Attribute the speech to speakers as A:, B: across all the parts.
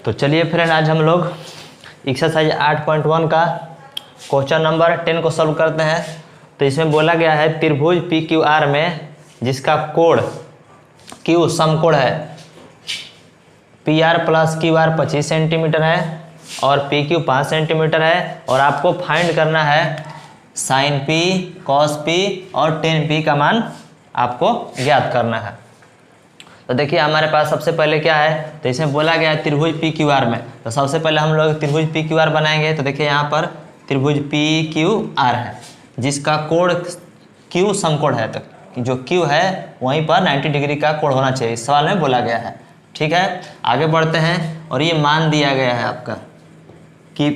A: तो चलिए फ्रेंड, आज हम लोग एक्सरसाइज 8.1 का क्वेश्चन नंबर 10 को सॉल्व करते हैं। तो इसमें बोला गया है त्रिभुज पी क्यू आर में जिसका कोण क्यू समकोण है P R plus Q R 25 centimetre है और पी क्यू 5 सेंटीमीटर है, और आपको फाइंड करना है साइन पी, कॉस पी और टेन पी का मान आपको ज्ञात करना है। तो देखिए हमारे पास सबसे पहले क्या है, तो इसमें बोला गया है त्रिभुज पी क्यू आर में। तो सबसे पहले हम लोग त्रिभुज पी क्यू आर बनाएंगे। तो देखिए यहाँ पर त्रिभुज पी क्यू आर है जिसका कोण क्यू समकोण है, तो जो क्यू है वहीं पर 90 डिग्री का कोण होना चाहिए, इस सवाल में बोला गया है। ठीक है, आगे बढ़ते हैं। और ये मान दिया गया है आपका कि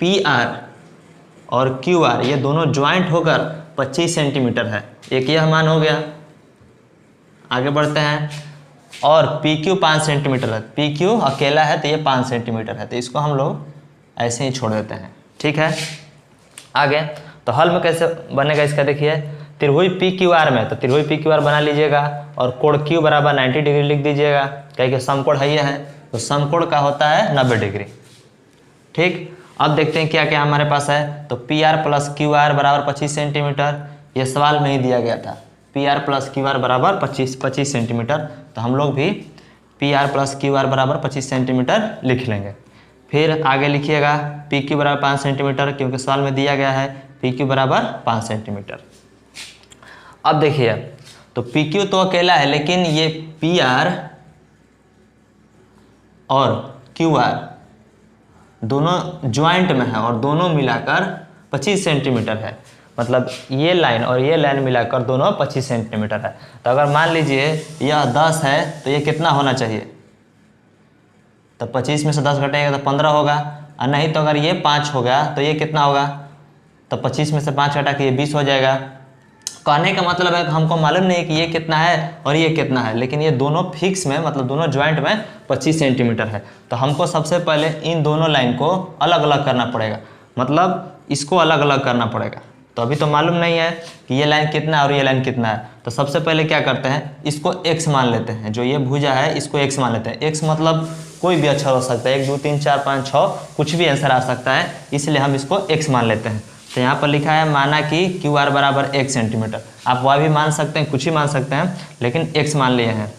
A: पी आर और क्यू आर ये दोनों ज्वाइंट होकर 25 सेंटीमीटर है, एक यह मान हो गया। आगे बढ़ते हैं। और पी क्यू 5 सेंटीमीटर है, पी क्यू अकेला है तो ये 5 सेंटीमीटर है, तो इसको हम लोग ऐसे ही छोड़ देते हैं। ठीक है, आगे तो हल में कैसे बनेगा इसका देखिए। त्रिभुज पी क्यू आर में, तो त्रिभुज पी क्यू आर बना लीजिएगा और कोण क्यू बराबर 90 डिग्री लिख दीजिएगा, क्योंकि समकोण है ये है, तो समकोण का होता है 90 डिग्री। ठीक, अब देखते हैं क्या क्या हमारे पास है। तो P R plus Q R बराबर 25 सेंटीमीटर, ये सवाल में ही दिया गया था। P R plus Q R बराबर 25 सेंटीमीटर, तो हम लोग भी P R plus Q R बराबर 25 सेंटीमीटर लिख लेंगे। फिर आगे लिखिएगा पी क्यू बराबर 5 सेंटीमीटर, क्योंकि सवाल में दिया गया है पी क्यू बराबर 5 सेंटीमीटर। अब देखिए, तो पी क्यू तो अकेला है, लेकिन ये पी आर और क्यू आर दोनों ज्वाइंट में है और दोनों मिलाकर 25 सेंटीमीटर है। मतलब ये लाइन और ये लाइन मिलाकर दोनों 25 सेंटीमीटर है। तो अगर मान लीजिए यह 10 है तो ये कितना होना चाहिए, तो 25 में से 10 घटेगा तो 15 होगा, और नहीं तो अगर ये 5 हो गया तो ये कितना होगा, तो 25 में से 5 घटा के ये 20 हो जाएगा। कहने का मतलब है कि हमको मालूम नहीं कि ये कितना है और ये कितना है, लेकिन ये दोनों फिक्स में, मतलब दोनों ज्वाइंट में 25 सेंटीमीटर है। तो हमको सबसे पहले इन दोनों लाइन को अलग अलग करना पड़ेगा, मतलब इसको अलग अलग करना पड़ेगा। तो अभी तो मालूम नहीं है कि ये लाइन कितना है और ये लाइन कितना है। तो सबसे पहले क्या करते हैं, इसको x मान लेते हैं, जो ये भुजा है इसको x मान लेते हैं। x मतलब कोई भी अक्षर हो सकता है, 1 2 3 4 5 6 कुछ भी आंसर आ सकता है, इसलिए हम इसको x मान लेते हैं। तो यहाँ पर लिखा है माना कि क्यू आर बराबर 1 सेंटीमीटर। आप वह भी मान सकते हैं, कुछ ही मान सकते हैं, लेकिन x मान लिए हैं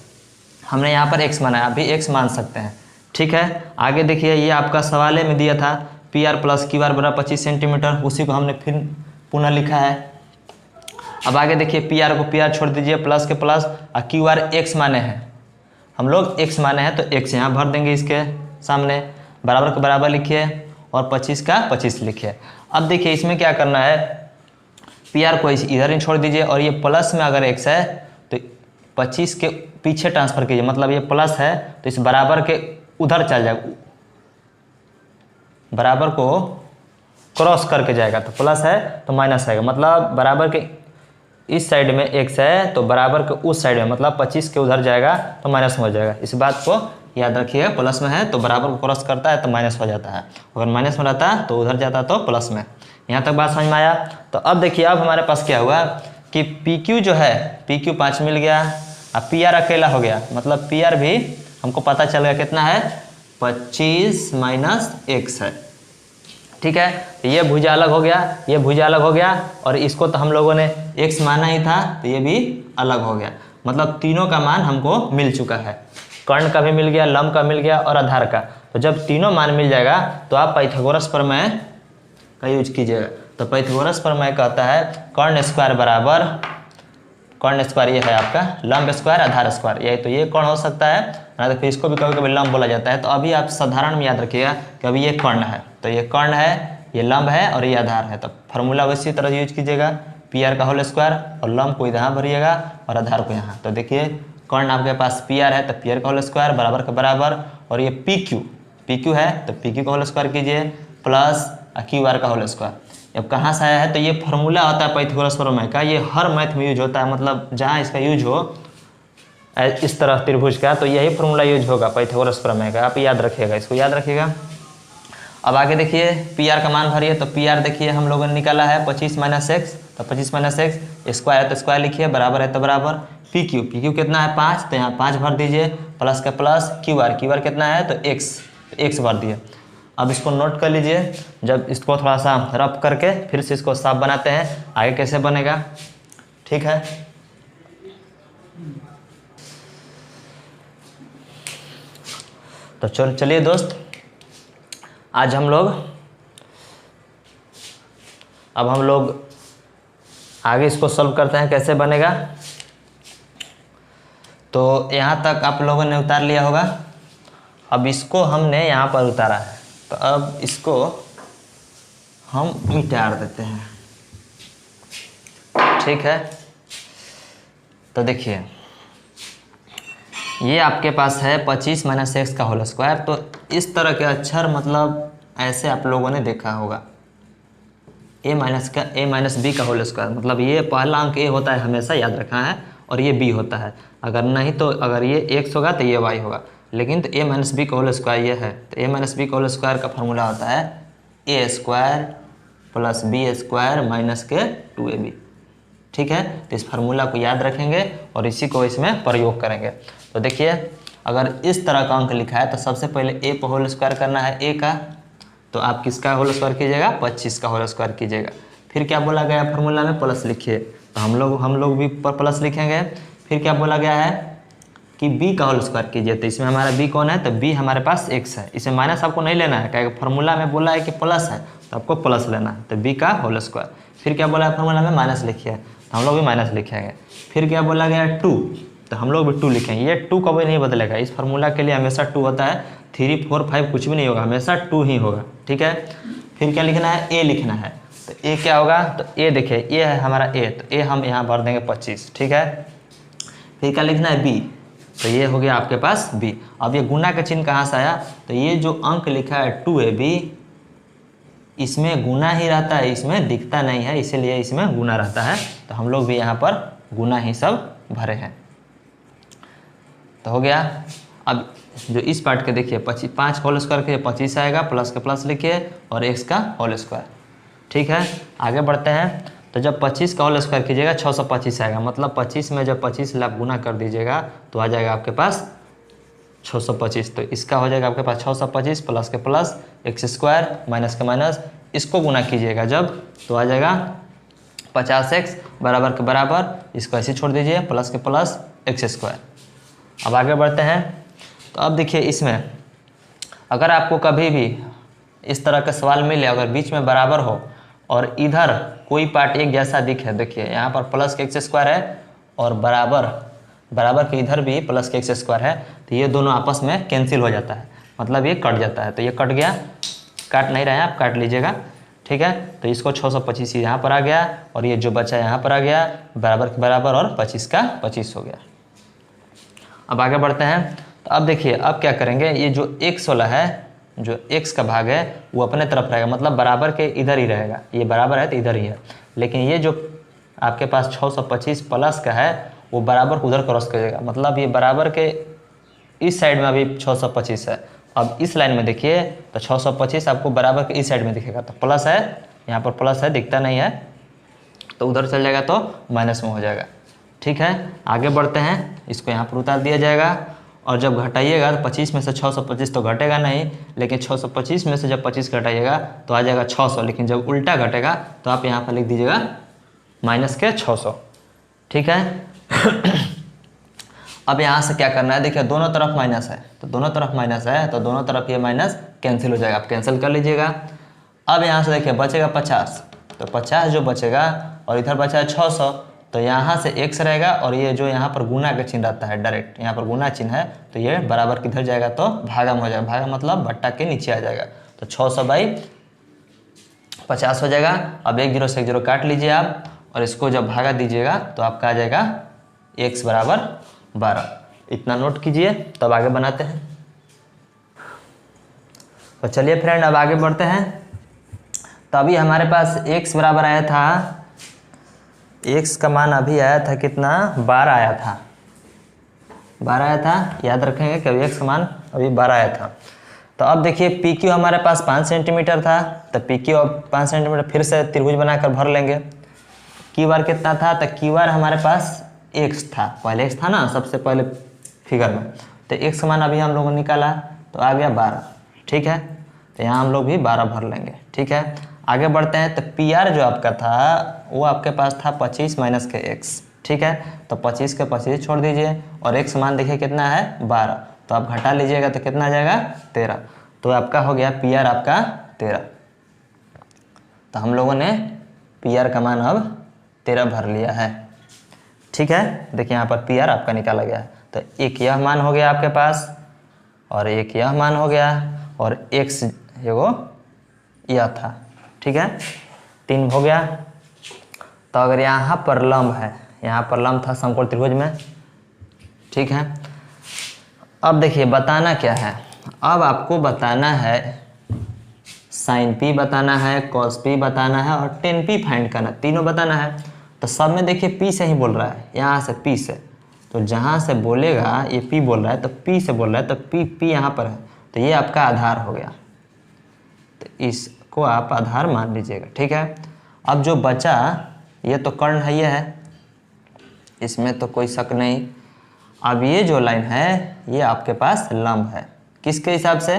A: हमने, यहाँ पर x माना है, आप भी x मान सकते हैं। ठीक है, आगे देखिए, ये आपका सवाल में दिया था P R plus Q R बराबर 25 सेंटीमीटर, उसी को हमने फिर पुनः लिखा है। अब आगे देखिए, पी आर को पी आर छोड़ दीजिए, प्लस के प्लस, और क्यू आर एक्स माने हैं, हम लोग x माने हैं तो x यहाँ भर देंगे इसके सामने, बराबर के बराबर लिखिए और 25 का 25 लिखिए। अब देखिए इसमें क्या करना है, पी आर को इधर ही छोड़ दीजिए, और ये प्लस में अगर x है तो 25 के पीछे ट्रांसफर कीजिए, मतलब ये प्लस है तो इस बराबर के उधर चल जाएगा, बराबर को क्रॉस करके जाएगा, तो प्लस है तो माइनस आएगा, मतलब बराबर के इस साइड में x है तो बराबर के उस साइड में, मतलब 25 के उधर जाएगा तो माइनस में हो जाएगा। इस बात को याद रखिएगा, प्लस में है तो बराबर को क्रॉस करता है तो माइनस हो जाता है, अगर माइनस में रहता है तो उधर जाता है तो प्लस में। यहाँ तक बात समझ में आया। तो अब देखिए, अब हमारे पास क्या हुआ कि पी क्यू जो है, पी क्यू 5 मिल गया, अब पी आर अकेला हो गया, मतलब पी आर भी हमको पता चल गया कितना है, 25 माइनस x है। ठीक है, तो ये भुजा अलग हो गया, ये भुजा अलग हो गया, और इसको तो हम लोगों ने x माना ही था तो ये भी अलग हो गया, मतलब तीनों का मान हमको मिल चुका है, कर्ण का भी मिल गया, लंब का मिल गया और आधार का। तो जब तीनों मान मिल जाएगा तो आप पाइथागोरस प्रमेय का यूज कीजिएगा। तो पाइथागोरस प्रमेय कहता है कर्ण स्क्वायर बराबर, कर्ण स्क्वायर ये है आपका, लंब स्क्वायर आधार स्क्वायर, यही तो ये कर्ण हो सकता है ना, तो फिर इसको भी कभी कभी लंब बोला जाता है। तो अभी आप साधारण में याद रखिएगा कि अभी ये कर्ण है, तो ये कर्ण है, ये लंब है और ये आधार है। तो फार्मूला उसी तरह यूज कीजिएगा, पी आर का होल स्क्वायर, और लंब को यहाँ भरिएगा और आधार को यहाँ। तो देखिए कर्ण आपके पास पी आर है तो पी आर का होल स्क्वायर बराबर के बराबर, और ये पी क्यू है तो पी क्यू का होल स्क्वायर कीजिए, प्लस क्यू आर का होल स्क्वायर। अब कहाँ से आया है, तो ये फार्मूला होता है पाइथागोरस प्रमेय का, ये हर मैथ में यूज होता है, मतलब जहाँ इसका यूज हो इस तरह त्रिभुज का, तो यही फार्मूला यूज होगा पाइथागोरस प्रमेय का, आप याद रखिएगा, इसको याद रखिएगा। अब आगे देखिए, पी आर का मान भरिए। तो पी आर देखिए हम लोगों ने निकाला है 25 माइनस एक्स, तो 25 माइनस एक्स, स्क्वायर है तो स्क्वायर लिखिए, बराबर है तो बराबर, पी क्यू कितना है 5, तो यहाँ 5 भर दीजिए, प्लस का प्लस, क्यू आर कितना है तो एक्स, एक्स भर दिए। अब इसको नोट कर लीजिए, जब इसको थोड़ा सा रफ करके फिर से इसको साफ बनाते हैं, आगे कैसे बनेगा, ठीक है। तो चलिए दोस्त, आज हम लोग आगे इसको सॉल्व करते हैं कैसे बनेगा। तो यहाँ तक आप लोगों ने उतार लिया होगा। अब इसको हमने यहाँ पर उतारा है, तो अब इसको हम मिटा देते हैं, ठीक है। तो देखिए ये आपके पास है 25 माइनस एक्स का होल स्क्वायर। तो इस तरह के अक्षर मतलब ऐसे आप लोगों ने देखा होगा, a माइनस बी का होल स्क्वायर, मतलब ये पहला अंक a होता है, हमेशा याद रखना है, और ये b होता है। अगर नहीं तो अगर ये x होगा तो ये y होगा, लेकिन तो a माइनस बी का होल स्क्वायर ये है। तो a माइनस बी का होल स्क्वायर का फॉर्मूला होता है a square plus B square minus के 2ab, ठीक है। तो इस फार्मूला को याद रखेंगे और इसी को इसमें प्रयोग करेंगे। तो देखिए अगर इस तरह का अंक लिखा है तो सबसे पहले a पर होल स्क्वायर करना है a का, तो आप किसका होल स्क्वायर कीजिएगा, 25 का होल स्क्वायर कीजिएगा। फिर क्या बोला गया फार्मूला में, प्लस लिखिए, तो हम लोग भी पर प्लस लिखेंगे। फिर क्या बोला गया है कि b का होल स्क्वायर कीजिए, तो इसमें हमारा b कौन है, तो b हमारे पास x है। इसमें माइनस आपको नहीं लेना है, क्या फार्मूला में बोला है कि प्लस है, तो आपको प्लस लेना है, तो b का होल स्क्वायर। फिर क्या बोला है फार्मूला में, माइनस लिखिए, तो हम लोग भी माइनस लिखेंगे। फिर क्या बोला गया 2, तो हम लोग भी 2 लिखेंगे। ये 2 कभी नहीं बदलेगा, इस फार्मूला के लिए हमेशा 2 होता है, 3, 4, 5 कुछ भी नहीं होगा, हमेशा 2 ही होगा, ठीक है। फिर क्या लिखना है, a लिखना है। तो a क्या होगा, तो a देखिए ये है हमारा a, तो a हम यहाँ भर देंगे 25, ठीक है। फिर क्या लिखना है b, तो ये हो गया आपके पास b। अब ये गुना का चिन्ह कहाँ से आया, तो ये जो अंक लिखा है 2ab, इसमें गुना ही रहता है, इसमें दिखता नहीं है, इसीलिए इसमें गुना रहता है। तो हम लोग भी यहाँ पर गुना ही सब भरे हैं, तो हो गया। अब जो इस पार्ट के देखिए 5 होल स्क्वायर के 25 आएगा, प्लस के प्लस लिखिए और x का होल स्क्वायर, ठीक है। आगे बढ़ते हैं, तो जब 25 का होल स्क्वायर कीजिएगा 625 आएगा, मतलब 25 में जब 25 लाख गुना कर दीजिएगा तो आ जाएगा आपके पास 625। तो इसका हो जाएगा आपके पास 625 प्लस के प्लस एक्स स्क्वायर माइनस के माइनस, इसको गुना कीजिएगा जब तो आ जाएगा 50x बराबर के बराबर, इसको ऐसे छोड़ दीजिए, प्लस के प्लस एक्स स्क्वायर। अब आगे बढ़ते हैं, तो अब देखिए इसमें अगर आपको कभी भी इस तरह का सवाल मिले, अगर बीच में बराबर हो और इधर कोई पार्ट एक जैसा दिखे, देखिए यहाँ पर प्लस के एक्स स्क्वायर है और बराबर के इधर भी प्लस के एक्स स्क्वायर है, तो ये दोनों आपस में कैंसिल हो जाता है, मतलब ये कट जाता है। तो ये कट गया, काट नहीं रहे हैं आप, काट लीजिएगा, ठीक है। तो इसको 625 यहाँ पर आ गया और ये जो बचा यहाँ पर आ गया, बराबर के बराबर और 25 का 25 हो गया। अब आगे बढ़ते हैं, तो अब देखिए अब क्या करेंगे, ये जो x वाला है, जो x का भाग है वो अपने तरफ रहेगा, मतलब बराबर के इधर ही रहेगा, ये बराबर है तो इधर ही है। लेकिन ये जो आपके पास 625 प्लस का है वो बराबर को उधर क्रॉस करेगा, मतलब ये बराबर के इस साइड में अभी 625 है। अब इस लाइन में देखिए तो 625 आपको बराबर के इस साइड में दिखेगा, तो प्लस है, यहाँ पर प्लस है, दिखता नहीं है, तो उधर चल जाएगा तो माइनस में हो जाएगा, ठीक है। आगे बढ़ते हैं, इसको यहाँ पर उतार दिया जाएगा और जब घटाइएगा तो 25 में से 625 तो घटेगा नहीं, लेकिन 625 में से जब 25 घटाइएगा तो आ जाएगा 600, लेकिन जब उल्टा घटेगा तो आप यहाँ पर लिख दीजिएगा माइनस के 600, ठीक है। अब यहाँ से क्या करना है, देखिए दोनों तरफ माइनस है, तो दोनों तरफ माइनस है, तो दोनों तरफ ये माइनस कैंसिल हो जाएगा, आप कैंसिल कर लीजिएगा। अब यहाँ से देखिए बचेगा 50, तो 50 जो बचेगा और इधर बचा है 600, तो यहाँ से x रहेगा और ये जो यहाँ पर गुना का चिन्ह रहता है, डायरेक्ट यहाँ पर गुना चिन्ह है, तो ये बराबर किधर जाएगा तो भागा में हो जाएगा, भागा मतलब बट्टा के नीचे आ जाएगा, तो 600/50 हो जाएगा। अब 1 0 से 1 0 काट लीजिए आप और इसको जब भागा दीजिएगा तो आपका आ जाएगा x बराबर 12, इतना नोट कीजिए, तब आगे बनाते हैं। तो चलिए फ्रेंड अब आगे बढ़ते हैं। तो अभी हमारे पास x बराबर आया था, x का मान अभी आया था कितना, 12 आया था, 12 आया था, याद रखेंगे कि अभी x का मान अभी 12 आया था। तो अब देखिए पी क्यू हमारे पास 5 सेंटीमीटर था, तो पी क्यू अब 5 सेंटीमीटर फिर से त्रिभुज बनाकर भर लेंगे। क्यू आर कितना था, तो क्यू आर हमारे पास x था, पहले x था ना सबसे पहले फिगर में, तो x का मान अभी हम लोगों ने निकाला तो आ गया 12, ठीक है, तो यहाँ हम लोग भी 12 भर लेंगे। ठीक है, आगे बढ़ते हैं। तो पी आर जो आपका था वो आपके पास था 25 माइनस के एक्स। ठीक है, तो 25 के 25 छोड़ दीजिए और एक्स मान देखिए कितना है 12, तो आप घटा लीजिएगा तो कितना आ जाएगा 13। तो आपका हो गया पी आर आपका 13। तो हम लोगों ने पी आर का मान अब 13 भर लिया है। ठीक है, देखिए यहाँ पर पी आर आपका निकाला गया है। तो एक यह मान हो गया आपके पास और एक यह मान हो गया और एक्स एगो यह था। ठीक है, 3 हो गया। तो अगर यहाँ पर लंब है, यहाँ पर लंब था समकोण त्रिभुज में। ठीक है, अब देखिए बताना क्या है, अब आपको बताना है साइन पी बताना है, कॉस पी बताना है और टेन पी फाइंड करना, तीनों बताना है। तो सब में देखिए पी से ही बोल रहा है, यहाँ से पी से, तो जहाँ से बोलेगा ये पी बोल रहा है तो पी से बोल रहा है, तो पी यहाँ पर है, तो ये आपका आधार हो गया। तो इसको आप आधार मान लीजिएगा। ठीक है, अब जो बचा ये तो कर्ण है, ये है, इसमें तो कोई शक नहीं। अब ये जो लाइन है ये आपके पास लंब है, किसके हिसाब से,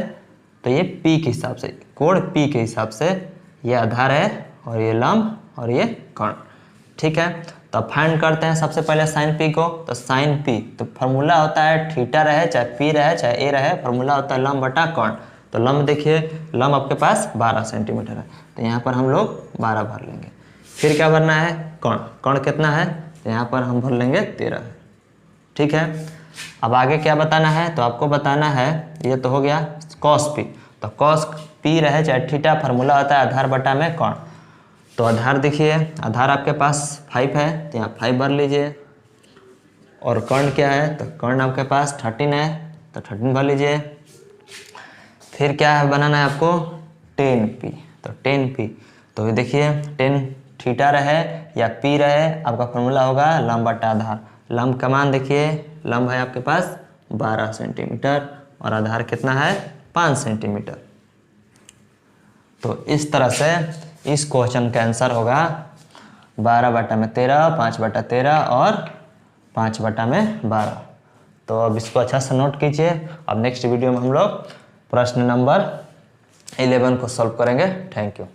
A: तो ये पी के हिसाब से, कोण पी के हिसाब से ये आधार है और ये लंब और ये कर्ण। ठीक है, तो फाइंड करते हैं सबसे पहले साइन पी को। तो साइन पी तो फार्मूला होता है थीटा रहे चाहे पी रहे चाहे ए रहे, फार्मूला होता है लंब बटा कर्ण। तो लंब देखिए, लंब आपके पास 12 सेंटीमीटर है, तो यहाँ पर हम लोग 12 भर लेंगे। फिर क्या भरना है, कर्ण, कर्ण कितना है, तो यहाँ पर हम भर लेंगे 13। ठीक है, अब आगे क्या बताना है, तो आपको बताना है, ये तो हो गया कॉस पी। तो कॉस पी रहे चाहे थीटा, फार्मूला होता है आधार बटा में कर्ण। तो आधार देखिए, आधार आपके पास 5 है, तो यहाँ 5 भर लीजिए। और कर्ण क्या है, तो कर्ण आपके पास 13 है, तो 13 भर लीजिए। फिर क्या है बनाना है आपको, 10 पी। तो 10 पी, तो देखिए 10 थीटा रहे या पी रहे, आपका फार्मूला होगा लंब बटा आधार। लंब का मान देखिए, लंब है आपके पास 12 सेंटीमीटर और आधार कितना है 5 सेंटीमीटर। तो इस तरह से इस क्वेश्चन का आंसर होगा 12 बटा में 13, 5 बटा 13 और 5 बटा में 12। तो अब इसको अच्छा से नोट कीजिए। अब नेक्स्ट वीडियो में हम लोग प्रश्न नंबर 11 को सॉल्व करेंगे। Thank you.